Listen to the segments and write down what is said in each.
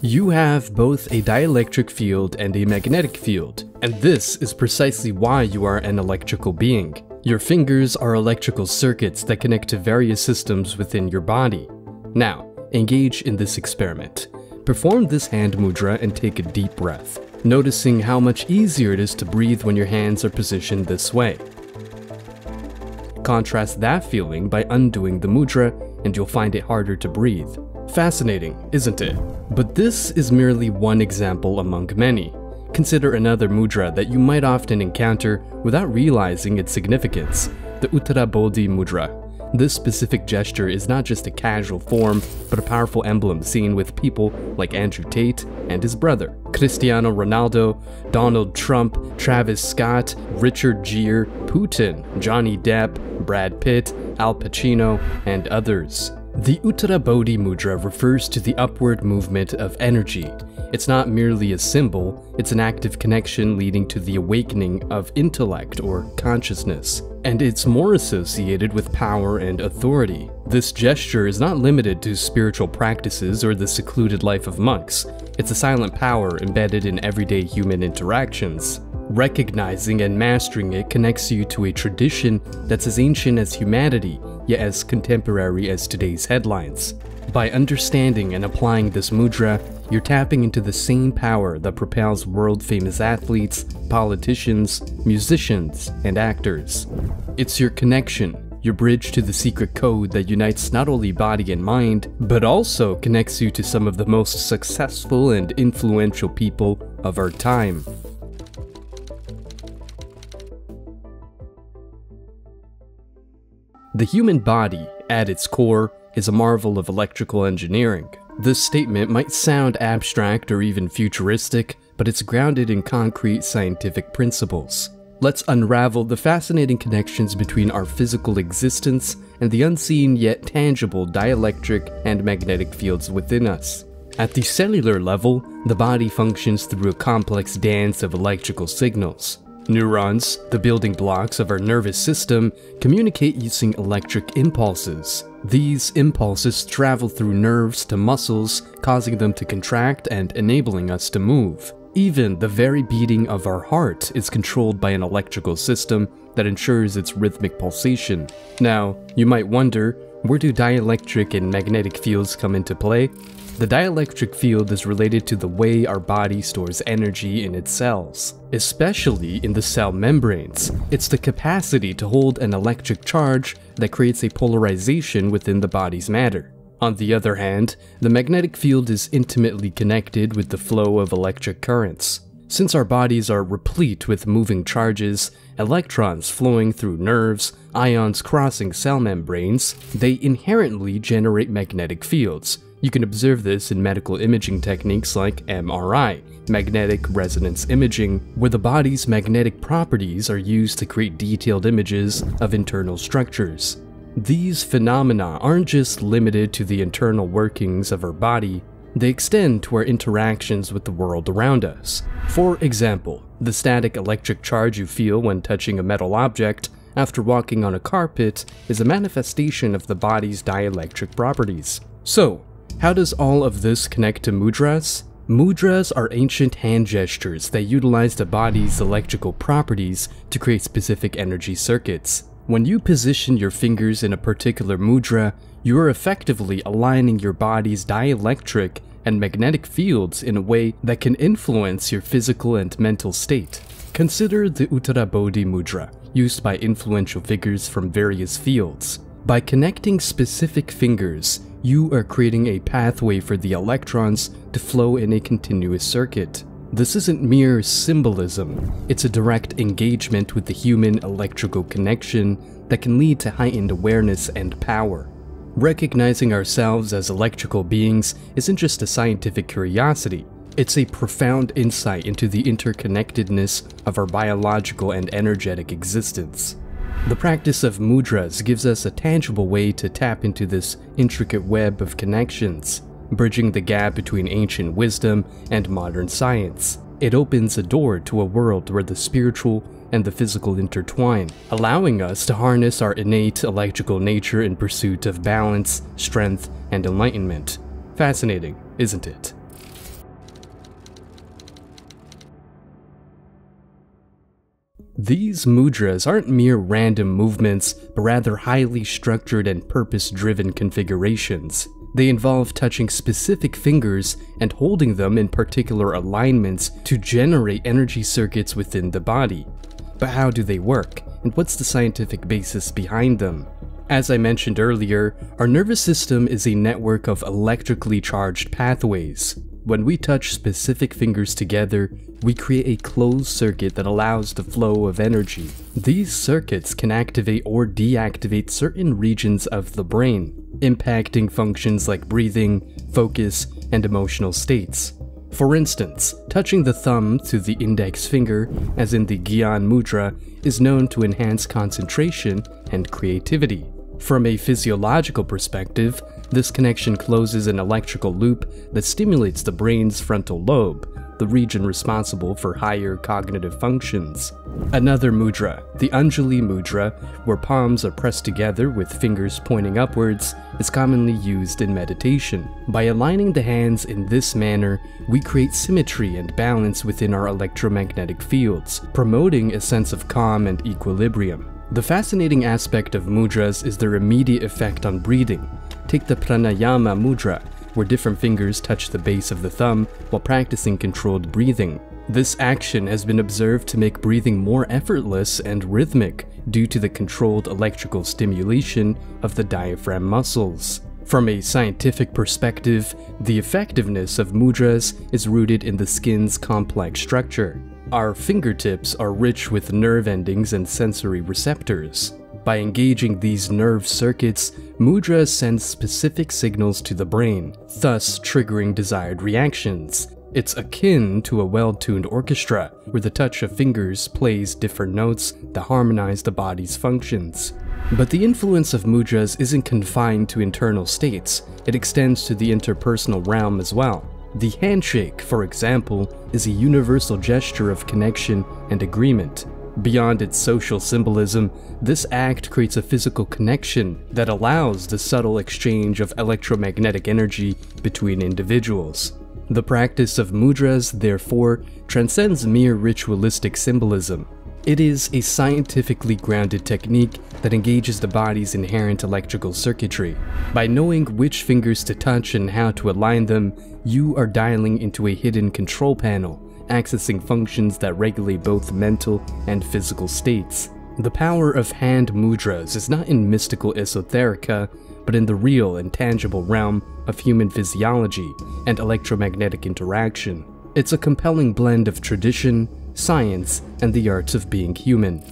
You have both a dielectric field and a magnetic field, and this is precisely why you are an electrical being. Your fingers are electrical circuits that connect to various systems within your body. Now, engage in this experiment. Perform this hand mudra and take a deep breath, noticing how much easier it is to breathe when your hands are positioned this way. Contrast that feeling by undoing the mudra, and you'll find it harder to breathe. Fascinating, isn't it? But this is merely one example among many. Consider another mudra that you might often encounter without realizing its significance, the Uttara Bodhi mudra. This specific gesture is not just a casual form, but a powerful emblem seen with people like Andrew Tate and his brother, Cristiano Ronaldo, Donald Trump, Travis Scott, Richard Gere, Putin, Johnny Depp, Brad Pitt, Al Pacino, and others. The Uttara Bodhi mudra refers to the upward movement of energy. It's not merely a symbol, it's an active connection leading to the awakening of intellect or consciousness. And it's more associated with power and authority. This gesture is not limited to spiritual practices or the secluded life of monks. It's a silent power embedded in everyday human interactions. Recognizing and mastering it connects you to a tradition that's as ancient as humanity, yet as contemporary as today's headlines. By understanding and applying this mudra, you're tapping into the same power that propels world-famous athletes, politicians, musicians, and actors. It's your connection, your bridge to the secret code that unites not only body and mind, but also connects you to some of the most successful and influential people of our time. The human body, at its core, is a marvel of electrical engineering. This statement might sound abstract or even futuristic, but it's grounded in concrete scientific principles. Let's unravel the fascinating connections between our physical existence and the unseen yet tangible dielectric and magnetic fields within us. At the cellular level, the body functions through a complex dance of electrical signals. Neurons, the building blocks of our nervous system, communicate using electric impulses. These impulses travel through nerves to muscles, causing them to contract and enabling us to move. Even the very beating of our heart is controlled by an electrical system that ensures its rhythmic pulsation. Now, you might wonder, where do dielectric and magnetic fields come into play? The dielectric field is related to the way our body stores energy in its cells, especially in the cell membranes. It's the capacity to hold an electric charge that creates a polarization within the body's matter. On the other hand, the magnetic field is intimately connected with the flow of electric currents. Since our bodies are replete with moving charges, electrons flowing through nerves, ions crossing cell membranes, they inherently generate magnetic fields. You can observe this in medical imaging techniques like MRI, magnetic resonance imaging, where the body's magnetic properties are used to create detailed images of internal structures. These phenomena aren't just limited to the internal workings of our body, they extend to our interactions with the world around us. For example, the static electric charge you feel when touching a metal object after walking on a carpet is a manifestation of the body's dielectric properties. So, how does all of this connect to mudras? Mudras are ancient hand gestures that utilize the body's electrical properties to create specific energy circuits. When you position your fingers in a particular mudra, you are effectively aligning your body's dielectric and magnetic fields in a way that can influence your physical and mental state. Consider the Uttara Bodhi mudra, used by influential figures from various fields. By connecting specific fingers, you are creating a pathway for the electrons to flow in a continuous circuit. This isn't mere symbolism, it's a direct engagement with the human electrical connection that can lead to heightened awareness and power. Recognizing ourselves as electrical beings isn't just a scientific curiosity, it's a profound insight into the interconnectedness of our biological and energetic existence. The practice of mudras gives us a tangible way to tap into this intricate web of connections, bridging the gap between ancient wisdom and modern science. It opens a door to a world where the spiritual and the physical intertwine, allowing us to harness our innate electrical nature in pursuit of balance, strength, and enlightenment. Fascinating, isn't it? These mudras aren't mere random movements, but rather highly structured and purpose-driven configurations. They involve touching specific fingers and holding them in particular alignments to generate energy circuits within the body. But how do they work, and what's the scientific basis behind them? As I mentioned earlier, our nervous system is a network of electrically charged pathways. When we touch specific fingers together, we create a closed circuit that allows the flow of energy. These circuits can activate or deactivate certain regions of the brain, impacting functions like breathing, focus, and emotional states. For instance, touching the thumb to the index finger, as in the Gyan Mudra, is known to enhance concentration and creativity. From a physiological perspective, this connection closes an electrical loop that stimulates the brain's frontal lobe, the region responsible for higher cognitive functions. Another mudra, the Anjali Mudra, where palms are pressed together with fingers pointing upwards, is commonly used in meditation. By aligning the hands in this manner, we create symmetry and balance within our electromagnetic fields, promoting a sense of calm and equilibrium. The fascinating aspect of mudras is their immediate effect on breathing. Take the Pranayama Mudra, where different fingers touch the base of the thumb while practicing controlled breathing. This action has been observed to make breathing more effortless and rhythmic due to the controlled electrical stimulation of the diaphragm muscles. From a scientific perspective, the effectiveness of mudras is rooted in the skin's complex structure. Our fingertips are rich with nerve endings and sensory receptors. By engaging these nerve circuits, mudras send specific signals to the brain, thus triggering desired reactions. It's akin to a well-tuned orchestra, where the touch of fingers plays different notes that harmonize the body's functions. But the influence of mudras isn't confined to internal states, it extends to the interpersonal realm as well. The handshake, for example, is a universal gesture of connection and agreement. Beyond its social symbolism, this act creates a physical connection that allows the subtle exchange of electromagnetic energy between individuals. The practice of mudras, therefore, transcends mere ritualistic symbolism. It is a scientifically grounded technique that engages the body's inherent electrical circuitry. By knowing which fingers to touch and how to align them, you are dialing into a hidden control panel, accessing functions that regulate both mental and physical states. The power of hand mudras is not in mystical esoterica, but in the real and tangible realm of human physiology and electromagnetic interaction. It's a compelling blend of tradition, science, and the arts of being human.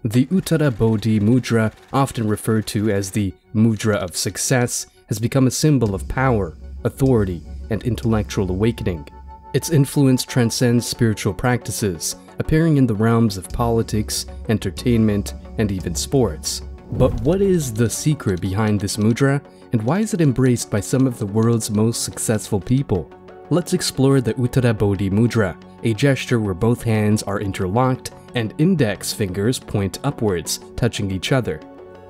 The Uttara Bodhi Mudra, often referred to as the Mudra of Success, has become a symbol of power, authority, and intellectual awakening. Its influence transcends spiritual practices, appearing in the realms of politics, entertainment, and even sports. But what is the secret behind this mudra, and why is it embraced by some of the world's most successful people? Let's explore the Uttara Bodhi Mudra, a gesture where both hands are interlocked and index fingers point upwards, touching each other.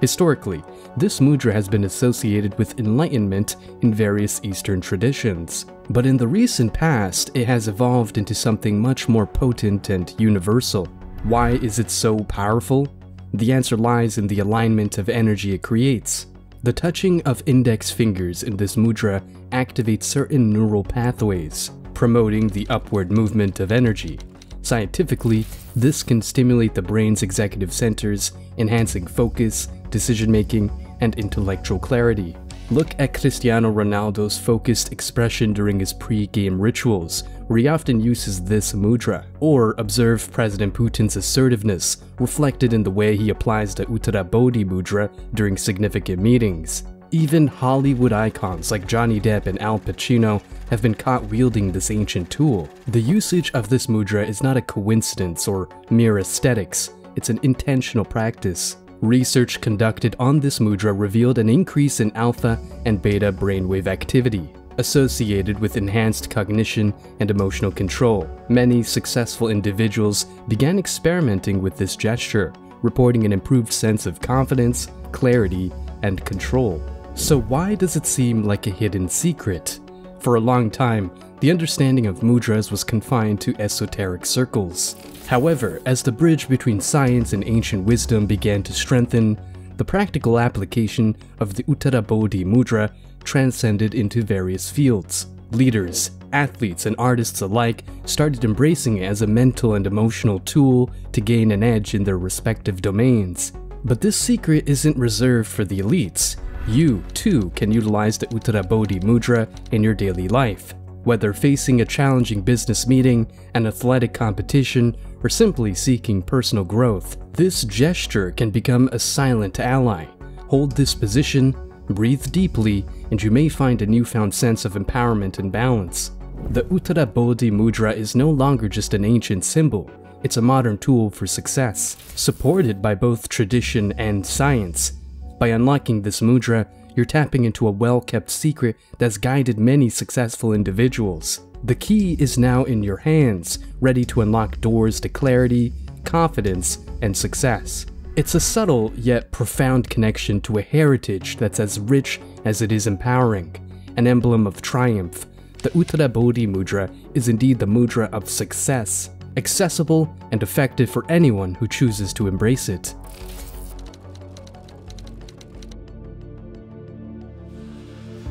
Historically, this mudra has been associated with enlightenment in various Eastern traditions. But in the recent past, it has evolved into something much more potent and universal. Why is it so powerful? The answer lies in the alignment of energy it creates. The touching of index fingers in this mudra activates certain neural pathways, promoting the upward movement of energy. Scientifically, this can stimulate the brain's executive centers, enhancing focus, decision-making, and intellectual clarity. Look at Cristiano Ronaldo's focused expression during his pre-game rituals, where he often uses this mudra. Or observe President Putin's assertiveness, reflected in the way he applies the Uttara Bodhi Mudra during significant meetings. Even Hollywood icons like Johnny Depp and Al Pacino have been caught wielding this ancient tool. The usage of this mudra is not a coincidence or mere aesthetics, it's an intentional practice. Research conducted on this mudra revealed an increase in alpha and beta brainwave activity, associated with enhanced cognition and emotional control. Many successful individuals began experimenting with this gesture, reporting an improved sense of confidence, clarity, and control. So why does it seem like a hidden secret? For a long time, the understanding of mudras was confined to esoteric circles. However, as the bridge between science and ancient wisdom began to strengthen, the practical application of the Uttara Bodhi Mudra transcended into various fields. Leaders, athletes, and artists alike started embracing it as a mental and emotional tool to gain an edge in their respective domains. But this secret isn't reserved for the elites. You, too, can utilize the Uttara Bodhi Mudra in your daily life. Whether facing a challenging business meeting, an athletic competition, or simply seeking personal growth, this gesture can become a silent ally. Hold this position, breathe deeply, and you may find a newfound sense of empowerment and balance. The Uttara Bodhi Mudra is no longer just an ancient symbol. It's a modern tool for success, supported by both tradition and science. By unlocking this mudra, you're tapping into a well-kept secret that's guided many successful individuals. The key is now in your hands, ready to unlock doors to clarity, confidence, and success. It's a subtle yet profound connection to a heritage that's as rich as it is empowering, an emblem of triumph. The Uttara Bodhi Mudra is indeed the mudra of success, accessible and effective for anyone who chooses to embrace it.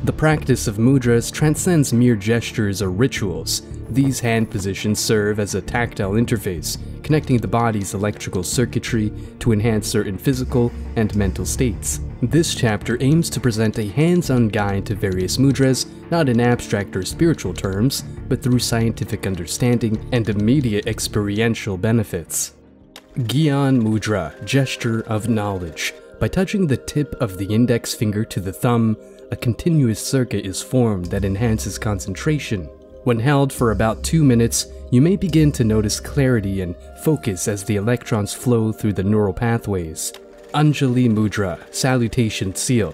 The practice of mudras transcends mere gestures or rituals. These hand positions serve as a tactile interface, connecting the body's electrical circuitry to enhance certain physical and mental states. This chapter aims to present a hands-on guide to various mudras, not in abstract or spiritual terms, but through scientific understanding and immediate experiential benefits. Gyan Mudra, gesture of knowledge. By touching the tip of the index finger to the thumb, a continuous circuit is formed that enhances concentration. When held for about 2 minutes, you may begin to notice clarity and focus as the electrons flow through the neural pathways. Anjali Mudra, salutation seal.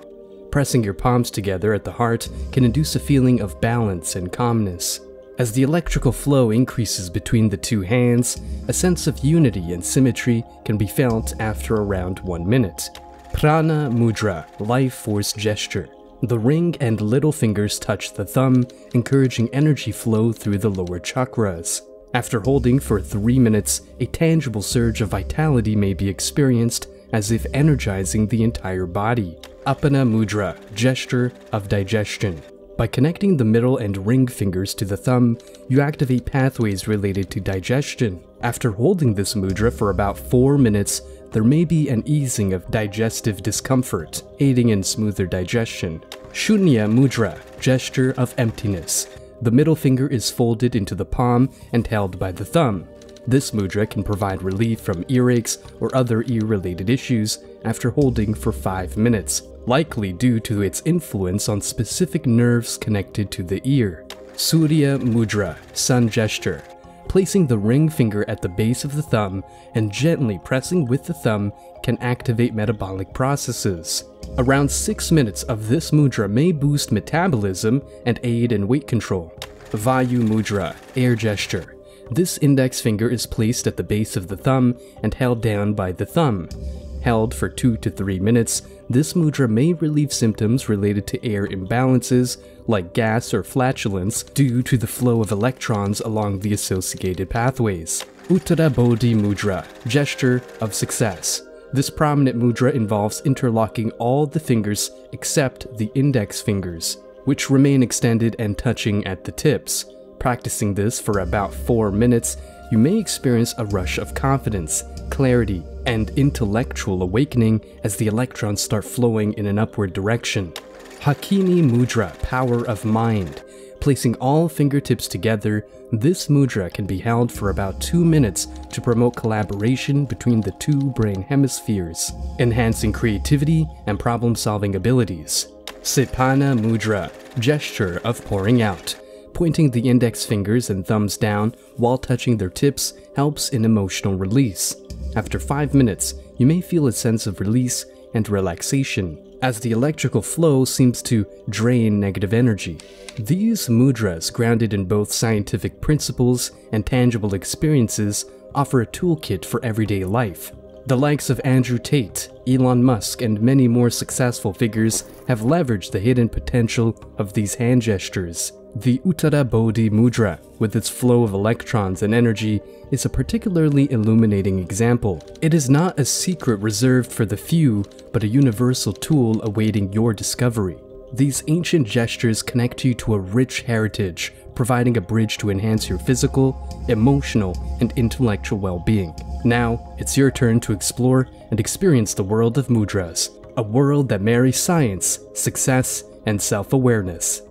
Pressing your palms together at the heart can induce a feeling of balance and calmness. As the electrical flow increases between the two hands, a sense of unity and symmetry can be felt after around 1 minute. Prana Mudra, life force gesture. The ring and little fingers touch the thumb, encouraging energy flow through the lower chakras. After holding for 3 minutes, a tangible surge of vitality may be experienced, as if energizing the entire body. Apana Mudra, gesture of digestion. By connecting the middle and ring fingers to the thumb, you activate pathways related to digestion. After holding this mudra for about 4 minutes, there may be an easing of digestive discomfort, aiding in smoother digestion. Shunya Mudra, gesture of emptiness. The middle finger is folded into the palm and held by the thumb. This mudra can provide relief from earaches or other ear-related issues after holding for 5 minutes, likely due to its influence on specific nerves connected to the ear. Surya Mudra, sun gesture. Placing the ring finger at the base of the thumb and gently pressing with the thumb can activate metabolic processes. Around 6 minutes of this mudra may boost metabolism and aid in weight control. Vayu Mudra, air gesture. This index finger is placed at the base of the thumb and held down by the thumb. Held for 2 to 3 minutes, this mudra may relieve symptoms related to air imbalances, like gas or flatulence, due to the flow of electrons along the associated pathways. Uttara Bodhi Mudra, gesture of success. This prominent mudra involves interlocking all the fingers except the index fingers, which remain extended and touching at the tips. Practicing this for about 4 minutes, you may experience a rush of confidence, clarity, and intellectual awakening as the electrons start flowing in an upward direction. Hakini Mudra, power of mind. Placing all fingertips together, this mudra can be held for about 2 minutes to promote collaboration between the two brain hemispheres, enhancing creativity and problem-solving abilities. Sepana Mudra, gesture of pouring out. Pointing the index fingers and thumbs down while touching their tips helps in emotional release. After 5 minutes, you may feel a sense of release and relaxation, as the electrical flow seems to drain negative energy. These mudras, grounded in both scientific principles and tangible experiences, offer a toolkit for everyday life. The likes of Andrew Tate, Elon Musk, and many more successful figures have leveraged the hidden potential of these hand gestures. The Uttara Bodhi Mudra, with its flow of electrons and energy, is a particularly illuminating example. It is not a secret reserved for the few, but a universal tool awaiting your discovery. These ancient gestures connect you to a rich heritage, providing a bridge to enhance your physical, emotional, and intellectual well-being. Now, it's your turn to explore and experience the world of mudras, a world that marries science, success, and self-awareness.